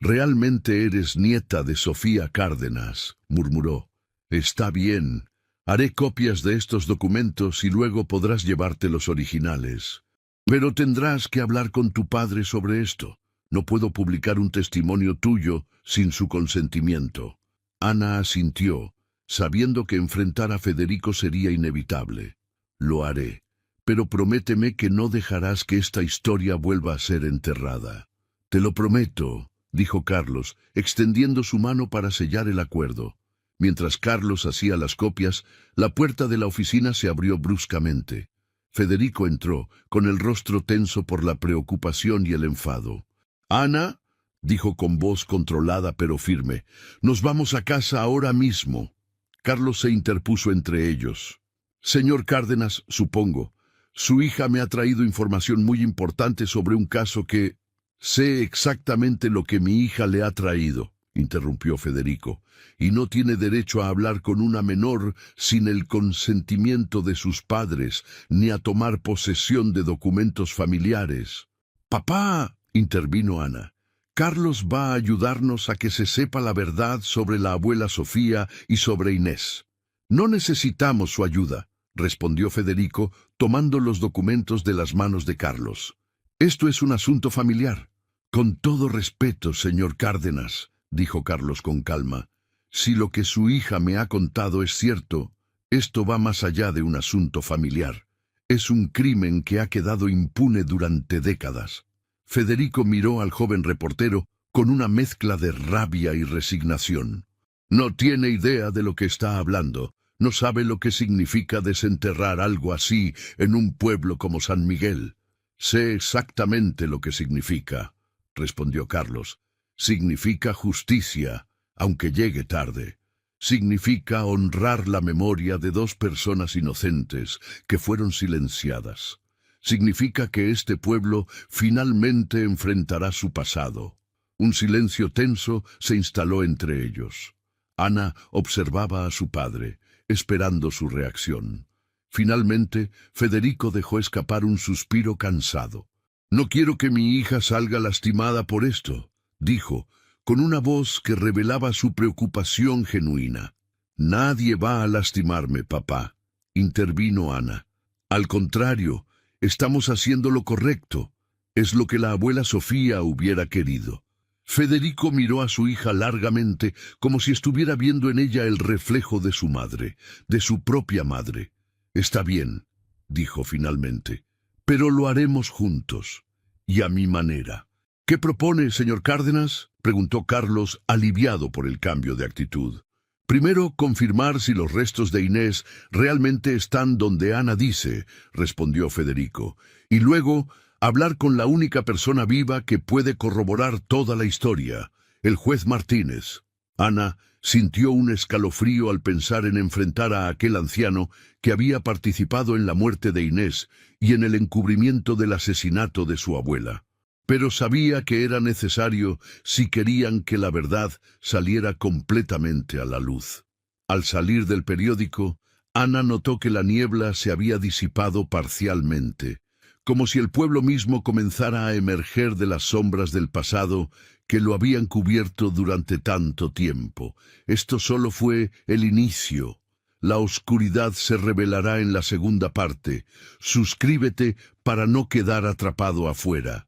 A: «Realmente eres nieta de Sofía Cárdenas», murmuró. «Está bien. Haré copias de estos documentos y luego podrás llevarte los originales. Pero tendrás que hablar con tu padre sobre esto. No puedo publicar un testimonio tuyo sin su consentimiento». Ana asintió, sabiendo que enfrentar a Federico sería inevitable. «Lo haré, pero prométeme que no dejarás que esta historia vuelva a ser enterrada». «Te lo prometo», dijo Carlos, extendiendo su mano para sellar el acuerdo. Mientras Carlos hacía las copias, la puerta de la oficina se abrió bruscamente. Federico entró, con el rostro tenso por la preocupación y el enfado. «Ana», dijo con voz controlada pero firme, «nos vamos a casa ahora mismo». Carlos se interpuso entre ellos. «Señor Cárdenas, supongo, su hija me ha traído información muy importante sobre un caso que...». «Sé exactamente lo que mi hija le ha traído», interrumpió Federico, «y no tiene derecho a hablar con una menor sin el consentimiento de sus padres, ni a tomar posesión de documentos familiares». «Papá», intervino Ana, «Carlos va a ayudarnos a que se sepa la verdad sobre la abuela Sofía y sobre Inés». «No necesitamos su ayuda», respondió Federico, tomando los documentos de las manos de Carlos. «Esto es un asunto familiar». «Con todo respeto, señor Cárdenas», dijo Carlos con calma, «si lo que su hija me ha contado es cierto, esto va más allá de un asunto familiar. Es un crimen que ha quedado impune durante décadas». Federico miró al joven reportero con una mezcla de rabia y resignación. «No tiene idea de lo que está hablando. No sabe lo que significa desenterrar algo así en un pueblo como San Miguel». «Sé exactamente lo que significa», respondió Carlos. «Significa justicia, aunque llegue tarde. Significa honrar la memoria de dos personas inocentes que fueron silenciadas. Significa que este pueblo finalmente enfrentará su pasado». Un silencio tenso se instaló entre ellos. Ana observaba a su padre, esperando su reacción. Finalmente, Federico dejó escapar un suspiro cansado. «No quiero que mi hija salga lastimada por esto», dijo, con una voz que revelaba su preocupación genuina. «Nadie va a lastimarme, papá», intervino Ana. «Al contrario, estamos haciendo lo correcto. Es lo que la abuela Sofía hubiera querido». Federico miró a su hija largamente, como si estuviera viendo en ella el reflejo de su madre, de su propia madre. «Está bien», dijo finalmente, «pero lo haremos juntos, y a mi manera». «¿Qué propone, señor Cárdenas?», preguntó Carlos, aliviado por el cambio de actitud. «Primero, confirmar si los restos de Inés realmente están donde Ana dice», respondió Federico, «y luego hablar con la única persona viva que puede corroborar toda la historia, el juez Martínez». Ana sintió un escalofrío al pensar en enfrentar a aquel anciano que había participado en la muerte de Inés y en el encubrimiento del asesinato de su abuela. Pero sabía que era necesario si querían que la verdad saliera completamente a la luz. Al salir del periódico, Ana notó que la niebla se había disipado parcialmente, como si el pueblo mismo comenzara a emerger de las sombras del pasado que lo habían cubierto durante tanto tiempo. Esto solo fue el inicio. La oscuridad se revelará en la segunda parte. Suscríbete para no quedar atrapado afuera.